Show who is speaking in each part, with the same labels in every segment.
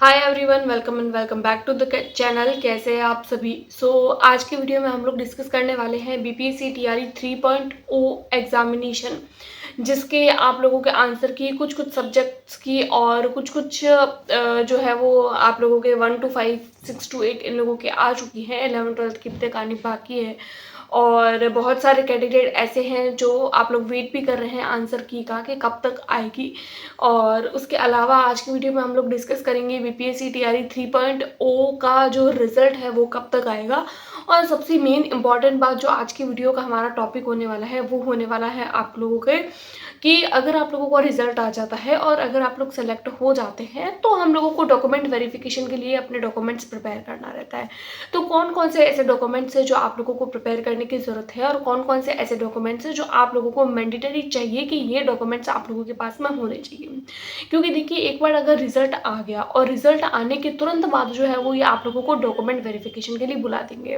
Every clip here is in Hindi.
Speaker 1: Hi everyone, welcome and welcome back to the channel. कैसे हैं आप सभी। आज के वीडियो में हम लोग डिस्कस करने वाले हैं बीपीएससी टीआरई 3.0 एग्जामिनेशन, जिसके आप लोगों के आंसर की कुछ कुछ सब्जेक्ट्स की और कुछ कुछ जो है वो आप लोगों के 1 to 5, 6 to 8 इन लोगों के आ चुकी हैं। 11th-12th की तक आनी बाकी है और बहुत सारे कैंडिडेट ऐसे हैं जो आप लोग वेट भी कर रहे हैं आंसर की का कि कब तक आएगी। और उसके अलावा आज की वीडियो में हम लोग डिस्कस करेंगे बीपीएससी टीआरई 3.0 का जो रिजल्ट है वो कब तक आएगा। और सबसे मेन इंपॉर्टेंट बात जो आज की वीडियो का हमारा टॉपिक होने वाला है वो होने वाला है आप लोगों के कि अगर आप लोगों को रिजल्ट आ जाता है और अगर आप लोग सेलेक्ट हो जाते हैं तो हम लोगों को डॉक्यूमेंट वेरिफिकेशन के लिए अपने डॉक्यूमेंट्स प्रिपेयर करना रहता है। तो कौन कौन से ऐसे डॉक्यूमेंट्स हैं जो आप लोगों को प्रिपेयर करने की ज़रूरत है और कौन कौन से ऐसे डॉक्यूमेंट्स हैं जो आप लोगों को मैंडेटरी चाहिए कि ये डॉक्यूमेंट्स आप लोगों के पास में होने चाहिए। क्योंकि देखिए, एक बार अगर रिजल्ट आ गया और रिजल्ट आने के तुरंत बाद जो है वो ये आप लोगों को डॉक्यूमेंट वेरिफिकेशन के लिए बुला देंगे।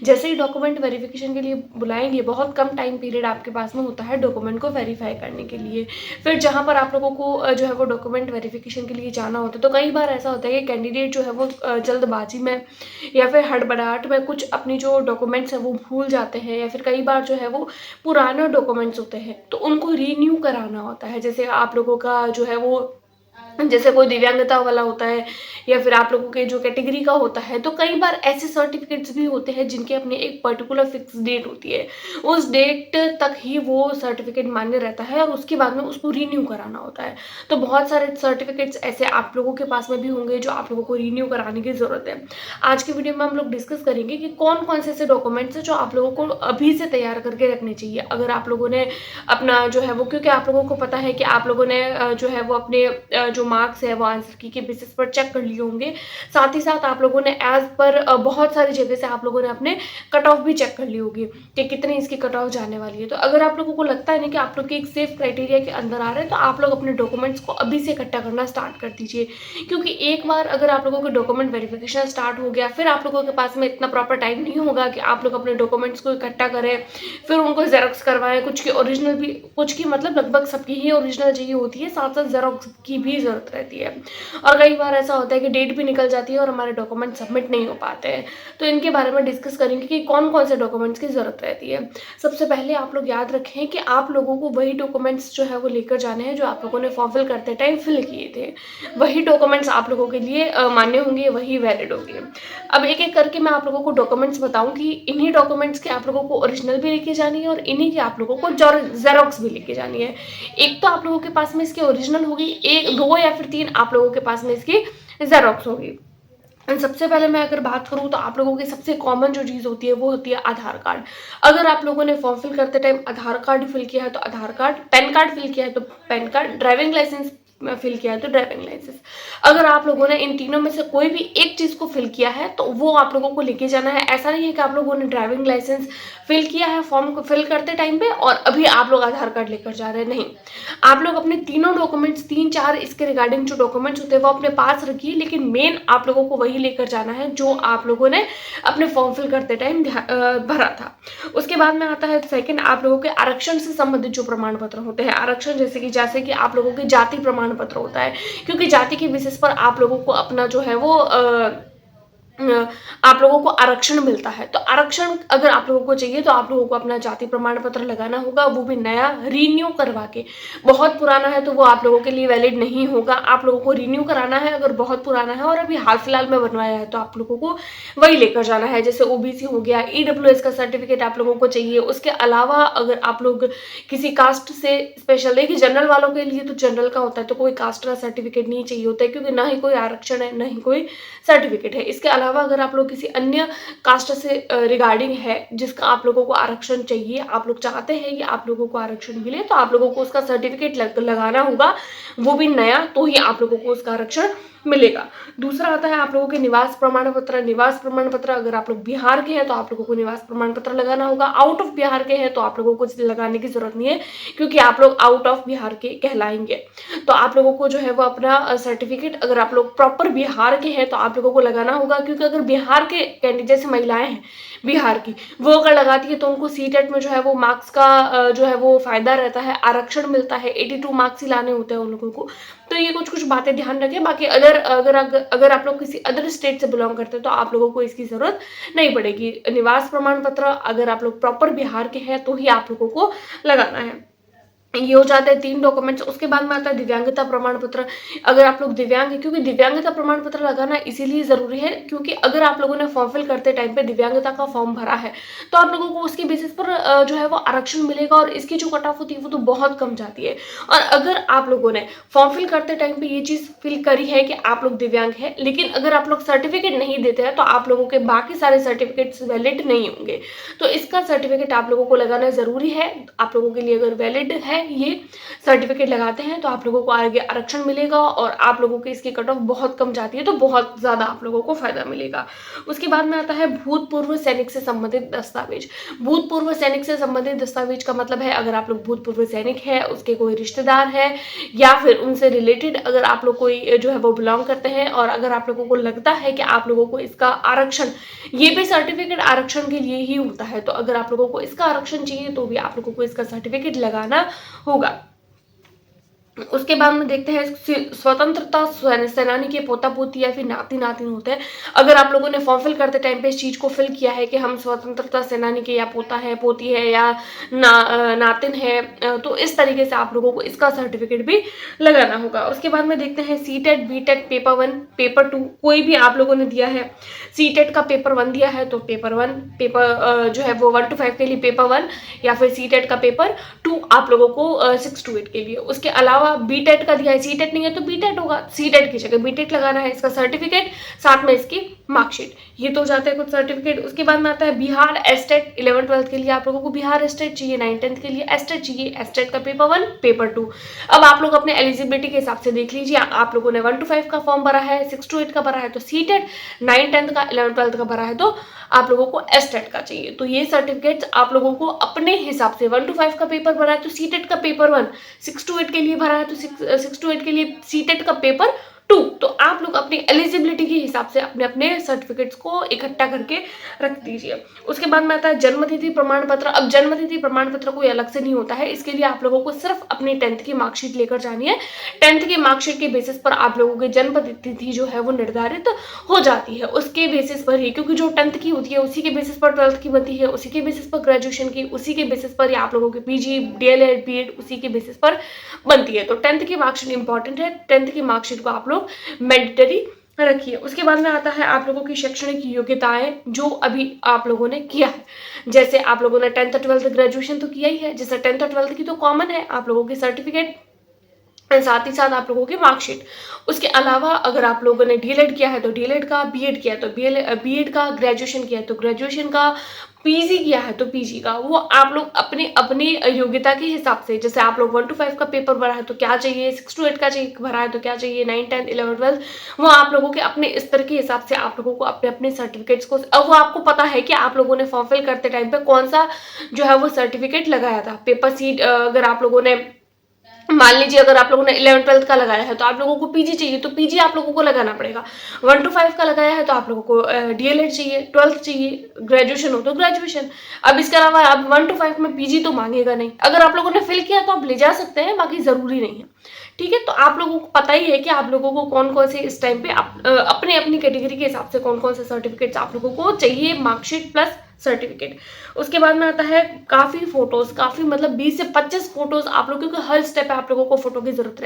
Speaker 1: जैसे ही डॉक्यूमेंट वेरिफिकेशन के लिए बुलाएंगे, बहुत कम टाइम पीरियड आपके पास में होता है डॉक्यूमेंट को वेरीफाई करने के लिए। फिर जहाँ पर आप लोगों को जो है वो डॉक्यूमेंट वेरिफिकेशन के लिए जाना होता है, तो कई बार ऐसा होता है कि कैंडिडेट जो है वो जल्दबाजी में या फिर हड़बड़ाहट में कुछ अपनी जो डॉक्यूमेंट्स हैं वो भूल जाते हैं, या फिर कई बार जो है वो पुराने डॉक्यूमेंट्स होते हैं तो उनको रीन्यू कराना होता है। जैसे आप लोगों का जो है वो जैसे कोई दिव्यांगता वाला होता है या फिर आप लोगों के जो कैटेगरी का होता है, तो कई बार ऐसे सर्टिफिकेट्स भी होते हैं जिनके अपने एक पर्टिकुलर फिक्स डेट होती है। उस डेट तक ही वो सर्टिफिकेट मान्य रहता है और उसके बाद में उसको रीन्यू कराना होता है। तो बहुत सारे सर्टिफिकेट्स ऐसे आप लोगों के पास में भी होंगे जो आप लोगों को रीन्यू कराने की ज़रूरत है। आज की वीडियो में हम लोग डिस्कस करेंगे कि कौन कौन से ऐसे डॉक्यूमेंट्स हैं जो आप लोगों को अभी से तैयार करके रखने चाहिए। अगर आप लोगों ने अपना जो है वो, क्योंकि आप लोगों को पता है कि आप लोगों ने जो है वो अपने जो मार्क्स है वो आंसर की के बेसिस पर चेक कर लिए होंगे। साथ ही साथ आप लोगों ने एज पर बहुत सारी जगह से आप लोगों ने अपने कट ऑफ भी चेक कर ली होगी कि कितनी इसकी कट ऑफ जाने वाली है। तो अगर आप लोगों को लगता है ना कि आप लोग के एक सेफ क्राइटेरिया के अंदर आ रहे हैं, तो आप लोग अपने डॉक्यूमेंट्स को अभी से इकट्ठा करना स्टार्ट कर दीजिए। क्योंकि एक बार अगर आप लोगों का डॉक्यूमेंट वेरिफिकेशन स्टार्ट हो गया, फिर आप लोगों के पास में इतना प्रॉपर टाइम नहीं होगा कि आप लोग अपने डॉक्यूमेंट्स को इकट्ठा करें, फिर उनको जेरॉक्स करवाएं। कुछ की ओरिजिनल भी, कुछ की मतलब लगभग सबकी ही ओरिजिनल चाहिए होती है, साथ साथ जेरॉक्स की भी ज़रूरत रहती है। और कई बार ऐसा होता है कि डेट भी निकल जाती है और हमारे डॉक्यूमेंट सबमिट नहीं हो पाते हैं। तो इनके बारे में डिस्कस करेंगे कि कौन कौन से डॉक्यूमेंट्स की ज़रूरत रहती है। सबसे पहले आप लोग याद रखें कि आप लोगों को वही डॉक्यूमेंट्स जो है वो लेकर जाने हैं जो आप लोगों ने फॉर्म फिल करते टाइम फिल किए थे। वही डॉक्यूमेंट्स आप लोगों के लिए मान्य होंगे, वही वैलिड होंगे। अब एक एक करके मैं आप लोगों को डॉक्यूमेंट्स बताऊंगी। इन्हीं डॉक्यूमेंट्स के आप लोगों को ओरिजिनल भी लेके जानी है और इन्हीं की आप लोगों को जेरॉक्स भी लेके जानी है। एक तो आप लोगों के पास में इसकी ओरिजिनल होगी, एक दो या फिर तीन आप लोगों के पास में इसकी जेरॉक्स होगी। सबसे पहले मैं अगर बात करूं तो आप लोगों की सबसे कॉमन जो चीज़ होती है वो होती है आधार कार्ड। अगर आप लोगों ने फॉर्म फिल करते टाइम आधार कार्ड फिल किया है तो Aadhaar card, PAN card fill किया है तो PAN card, driving licence fill किया है तो ड्राइविंग लाइसेंस। अगर आप लोगों ने इन तीनों में से कोई भी एक चीज़ को फिल किया है तो वो आप लोगों को लेके जाना है। ऐसा नहीं है कि आप लोगों ने ड्राइविंग लाइसेंस फिल किया है फॉर्म को फिल करते टाइम पे और अभी आप लोग आधार कार्ड लेकर जा रहे हैं, नहीं। आप लोग अपने तीनों डॉक्यूमेंट्स, 3-4 इसके रिगार्डिंग जो डॉक्यूमेंट्स होते हैं वो अपने पास रखिए, लेकिन मेन आप लोगों को वही लेकर जाना है जो आप लोगों ने अपने फॉर्म फिल करते टाइम भरा था। उसके बाद में आता है सेकंड, आप लोगों के आरक्षण से संबंधित जो प्रमाण पत्र होते हैं। आरक्षण जैसे कि आप लोगों के जाति प्रमाण पत्र होता है, क्योंकि जाति के बेसिस पर आप लोगों को अपना जो है वो आप लोगों को आरक्षण मिलता है। तो आरक्षण अगर आप लोगों को चाहिए तो आप लोगों को अपना जाति प्रमाण पत्र लगाना होगा, वो भी नया रीन्यू करवा के। बहुत पुराना है तो वो आप लोगों के लिए वैलिड नहीं होगा। आप लोगों को रीन्यू कराना है अगर बहुत पुराना है और अभी हाल फिलहाल में बनवाया है तो आप लोगों को वही लेकर जाना है। जैसे ओबीसी हो गया, ईडब्ल्यूएस का सर्टिफिकेट आप लोगों को चाहिए। उसके अलावा अगर आप लोग किसी कास्ट से स्पेशल, देखिए जनरल वालों के लिए तो जनरल का होता है तो कोई कास्ट का सर्टिफिकेट नहीं चाहिए होता है, क्योंकि ना ही कोई आरक्षण है ना ही कोई सर्टिफिकेट है। इसके अलावा अगर आप लोग किसी अन्य कास्ट से रिगार्डिंग है जिसका आप लोगों को आरक्षण चाहिए, आप लोग चाहते हैं कि आप लोगों को आरक्षण मिले, तो आप लोगों को उसका सर्टिफिकेट लगाना होगा, वो भी नया, तो ही आप लोगों को उसका आरक्षण मिलेगा। दूसरा आता है आप लोगों के निवास प्रमाण पत्र। निवास प्रमाण पत्र अगर आप लोग बिहार के हैं तो आप लोगों को निवास प्रमाण पत्र लगाना होगा। आउट ऑफ बिहार के हैं तो आप लोगों को लगाने की जरूरत नहीं है, क्योंकि आप लोग आउट ऑफ बिहार के कहलाएंगे। तो आप लोगों को जो है वो अपना सर्टिफिकेट, अगर आप लोग प्रॉपर बिहार के हैं तो आप लोगों को लगाना होगा, क्योंकि अगर बिहार के कैंडिडेट, जैसे महिलाएं हैं बिहार की, वो अगर लगाती है तो उनको सीटेट में जो है वो मार्क्स का जो है वो फायदा रहता है, आरक्षण मिलता है। 82 मार्क्स ही लाने होते हैं उन लोगों को। तो ये कुछ कुछ बातें ध्यान रखें। बाकी अदर अगर आप लोग किसी अदर स्टेट से बिलोंग करते हैं तो आप लोगों को इसकी जरूरत नहीं पड़ेगी। निवास प्रमाण पत्र अगर आप लोग प्रॉपर बिहार के हैं तो ही आप लोगों को लगाना है। ये हो जाते हैं 3 डॉक्यूमेंट्स। उसके बाद में आता है दिव्यांगता प्रमाण पत्र। अगर आप लोग दिव्यांग हैं, क्योंकि दिव्यांगता प्रमाण पत्र लगाना इसीलिए जरूरी है क्योंकि अगर आप लोगों ने फॉर्म फिल करते टाइम पे दिव्यांगता का फॉर्म भरा है तो आप लोगों को उसके बेसिस पर जो है वो आरक्षण मिलेगा और इसकी जो कट ऑफ होती है वो तो बहुत कम जाती है। और अगर आप लोगों ने फॉर्म फिल करते टाइम पे ये चीज फिल करी है कि आप लोग दिव्यांग है, लेकिन अगर आप लोग सर्टिफिकेट नहीं देते हैं तो आप लोगों के बाकी सारे सर्टिफिकेट्स वैलिड नहीं होंगे। तो इसका सर्टिफिकेट आप लोगों को लगाना जरूरी है। आप लोगों के लिए अगर वैलिड है ये सर्टिफिकेट लगाते हैं तो आप लोगों को आगे आरक्षण मिलेगा और आप लोगों की इसकी कट ऑफ बहुत कम जाती है तो बहुत ज्यादा आप लोगों को फायदा मिलेगा। उसके बाद में आता है भूतपूर्व सैनिक से संबंधित दस्तावेज। भूतपूर्व सैनिक से संबंधित दस्तावेज का मतलब है अगर आप लोग भूतपूर्व सैनिक है, उसके कोई रिश्तेदार है या फिर उनसे रिलेटेड अगर आप लोग कोई जो है वो बिलोंग करते हैं और अगर आप लोगों को लगता है कि आप लोगों को इसका आरक्षण, ये भी सर्टिफिकेट आरक्षण के लिए ही होता है, तो अगर आप लोगों को इसका आरक्षण चाहिए तो भी आप लोगों को इसका सर्टिफिकेट लगाना होगा। उसके बाद में देखते हैं स्वतंत्रता सेनानी के पोता पोती या फिर नाती नातिन होते हैं। अगर आप लोगों ने फॉर्म फिल करते टाइम पे इस चीज को फिल किया है कि हम स्वतंत्रता सेनानी के या पोता है, पोती है या नातिन है, तो इस तरीके से आप लोगों को इसका सर्टिफिकेट भी लगाना होगा। उसके बाद में देखते हैं सीटेट, बीटेट, पेपर 1, पेपर 2 कोई भी आप लोगों ने दिया है। सीटेट का पेपर 1 दिया है तो पेपर 1, पेपर जो है वो 1 to 5 के लिए पेपर 1 या फिर सीटेट का पेपर 2 आप लोगों को 6 to 8 के लिए। उसके अलावा बीटेट का दिया है, सीटेट नहीं है तो बीटेट होगा, सीटेट की जगह बीटेट लगाना है। इसका सर्टिफिकेट साथ में इसकी मार्कशीट, ये तो हो जाते हैं कुछ सर्टिफिकेट। उसके बाद में आता है बिहार एस्टेट 11-12 के लिए आप लोगों को बिहार एस्टेट चाहिए, 9-10 के लिए एस्टेट चाहिए, एस्टेट का पेपर 1 पेपर 2। अब आप लोग अपने एलिजिबिलिटी के हिसाब से देख लीजिए, आप लोगों ने 1 to 5 का फॉर्म भरा है, 6 to 8 का भरा है तो सीटेट, 9-10 का 11-12 का भरा है तो आप लोगों को एस्टेट का चाहिए। तो ये सर्टिफिकेट्स आप लोगों को अपने हिसाब से 1 to 5 का पेपर भरा है तो सीटेट का पेपर 1, 6 to 8 के लिए भरा है तो 6 to 8 के लिए सीटेट का पेपर 2। तो आप लोग अपनी एलिजिबिलिटी के हिसाब से अपने अपने सर्टिफिकेट्स को इकट्ठा करके रख दीजिए। उसके बाद में आता है जन्मतिथि प्रमाण पत्र। अब जन्मतिथि प्रमाण पत्र कोई अलग से नहीं होता है, इसके लिए आप लोगों को सिर्फ अपनी 10th की मार्कशीट लेकर जानी है। 10th की मार्कशीट के बेसिस पर आप लोगों की जन्म तिथि जो है वो निर्धारित हो जाती है, उसके बेसिस पर ही, क्योंकि जो 10th की होती है उसी के बेसिस पर 12th की बनती है, उसी के बेसिस पर ग्रेजुएशन की, उसी के बेसिस पर आप लोगों के पीजी, डीएलएड, बीएड उसी के बेसिस पर बनती है। तो 10th की मार्कशीट इंपॉर्टेंट है, 10th की मार्कशीट को आप लोग मैंडेटरी रखिए। उसके बाद में आता है आप लोगों की शैक्षणिक योग्यताएं जो अभी आप लोगों ने किया है। जैसे आप लोगों ने 10th 12th ग्रेजुएशन तो किया ही है, जैसे 10th और 12th की तो कॉमन है आप लोगों के सर्टिफिकेट, साथ ही साथ आप लोगों की मार्कशीट। उसके अलावा अगर आप लोगों ने डीएलएड किया है तो डीएलएड का, बीएड किया है तो बीएड का, ग्रेजुएशन किया है तो ग्रेजुएशन का, पीजी किया है तो पीजी का, वो आप लोग अपने अपने योग्यता के हिसाब से, जैसे आप लोग 1 to 5 का पेपर भरा है तो क्या चाहिए, 6 to 8 का चाहिए भरा है तो क्या चाहिए, 9, 10, 11, 12, वो आप लोगों के अपने स्तर के हिसाब से आप लोगों को अपने अपने सर्टिफिकेट्स को, अब वो आपको पता है कि आप लोगों ने फॉर्म फिल करते टाइम पे कौन सा जो है वो सर्टिफिकेट लगाया था। पेपर सीट अगर आप लोगों ने, मान लीजिए अगर आप लोगों ने 11-12 का लगाया है तो आप लोगों को पीजी चाहिए तो पीजी आप लोगों को लगाना पड़ेगा। 1 to 5 का लगाया है तो आप लोगों को डीएलएड चाहिए, 12th चाहिए, ग्रेजुएशन हो तो ग्रेजुएशन। अब इसके अलावा आप 1 to 5 में पीजी तो मांगेगा नहीं, अगर आप लोगों ने फिल किया तो आप ले जा सकते हैं, बाकी जरूरी नहीं है। ठीक है, तो आप लोगों को पता ही है कि आप लोगों को कौन कौन से इस टाइम पे अपने अपनी कैटेगरी के हिसाब से कौन कौन से सर्टिफिकेट्स आप लोगों को चाहिए, मार्कशीट प्लस सर्टिफिकेट। उसके बाद में आता है काफी फोटोज, काफी मतलब 20 से 25 फोटोज आप लोगों को, हर स्टेप पे आप लोगों को फोटो की जरूरत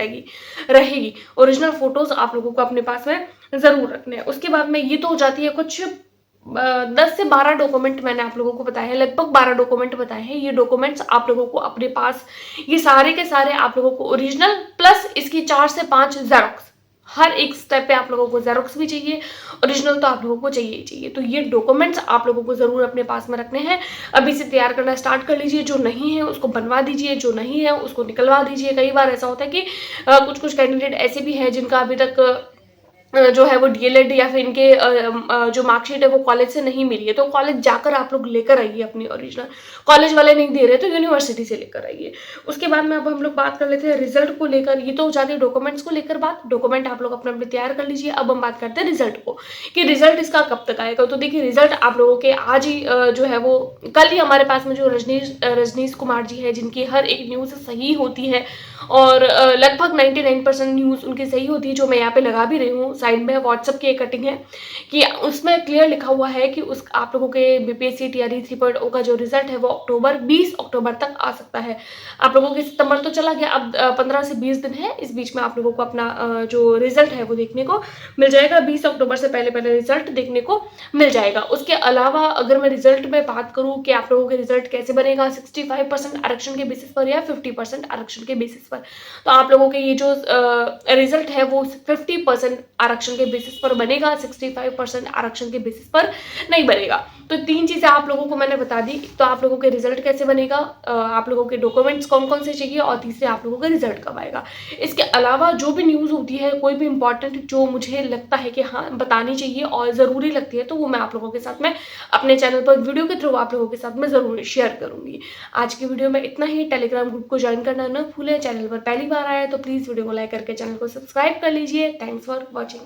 Speaker 1: रहेगी। ओरिजिनल फोटोज आप लोगों को अपने पास में जरूर रखने हैं। उसके बाद में ये तो हो जाती है कुछ 10 से 12 डॉक्यूमेंट मैंने आप लोगों को बताया है, लगभग 12 डॉक्यूमेंट बताए हैं। ये डॉक्यूमेंट्स आप लोगों को अपने पास, ये सारे के सारे आप लोगों को ओरिजिनल प्लस इसकी 4 से 5 जेरोक्स, हर एक स्टेप पे आप लोगों को जेरोक्स भी चाहिए, ओरिजिनल तो आप लोगों को चाहिए ही चाहिए। तो ये डॉक्यूमेंट्स आप लोगों को जरूर अपने पास में रखने हैं। अभी से तैयार करना स्टार्ट कर लीजिए, जो नहीं है उसको बनवा दीजिए, जो नहीं है उसको निकलवा दीजिए। कई बार ऐसा होता है कि कुछ कैंडिडेट ऐसे भी हैं जिनका अभी तक जो है वो डीएलएड या फिर इनके जो मार्कशीट है वो कॉलेज से नहीं मिली है, तो कॉलेज जाकर आप लोग लेकर आइए अपनी ओरिजिनल। कॉलेज वाले नहीं दे रहे तो यूनिवर्सिटी से लेकर आइए। उसके बाद में अब हम लोग बात कर लेते हैं रिजल्ट को लेकर। ये तो हो जाती है डॉक्यूमेंट्स को लेकर बात, डॉक्यूमेंट आप लोग अपने अपने तैयार कर लीजिए। अब हम बात करते हैं रिजल्ट को, कि रिजल्ट इसका कब तक आएगा। तो देखिए रिजल्ट आप लोगों के आज ही जो है वो, कल ही हमारे पास में जो रजनीश कुमार जी है, जिनकी हर एक न्यूज़ सही होती है और लगभग 99% न्यूज़ उनकी सही होती है, जो मैं यहाँ पे लगा भी रही हूँ। साइड में व्हाट्सएप की एक कटिंग है कि उसमें क्लियर लिखा हुआ है कि उस आप लोगों के बीपीएससी टीआरई 3.0 का जो रिजल्ट है वो 20 अक्टूबर तक आ सकता है। आप लोगों के सितंबर तो चला गया, अब 15 से 20 दिन है, इस बीच में आप लोगों को अपना जो रिजल्ट है वो देखने को मिल जाएगा। 20 अक्टूबर से पहले पहले रिजल्ट देखने को मिल जाएगा। उसके अलावा अगर मैं रिजल्ट में बात करूं कि आप लोगों के रिजल्ट कैसे बनेगा, 65% आरक्षण के बेसिस पर या 50% आरक्षण के बेसिस पर, तो आप लोगों के ये जो रिजल्ट है वो 50% आरक्षण के बेसिस पर बनेगा, 65% आरक्षण के बेसिस पर नहीं बनेगा। तो 3 चीजें आप लोगों को मैंने बता दी। तो आप लोगों के रिजल्ट कैसे बनेगा, आप लोगों के डॉक्यूमेंट्स कौन कौन से चाहिए, और तीसरे आप लोगों का रिजल्ट कब आएगा। इसके अलावा जो भी न्यूज़ होती है, कोई भी इंपॉर्टेंट जो मुझे लगता है कि हाँ बतानी चाहिए और ज़रूरी लगती है, तो वो मैं आप लोगों के साथ में अपने चैनल पर वीडियो के थ्रू आप लोगों के साथ में ज़रूर शेयर करूंगी। आज की वीडियो में इतना ही। टेलीग्राम ग्रुप को ज्वाइन करना न भूलें। चैनल पर पहली बार आए तो प्लीज़ वीडियो को लाइक करके चैनल को सब्सक्राइब कर लीजिए। Thanks for watching.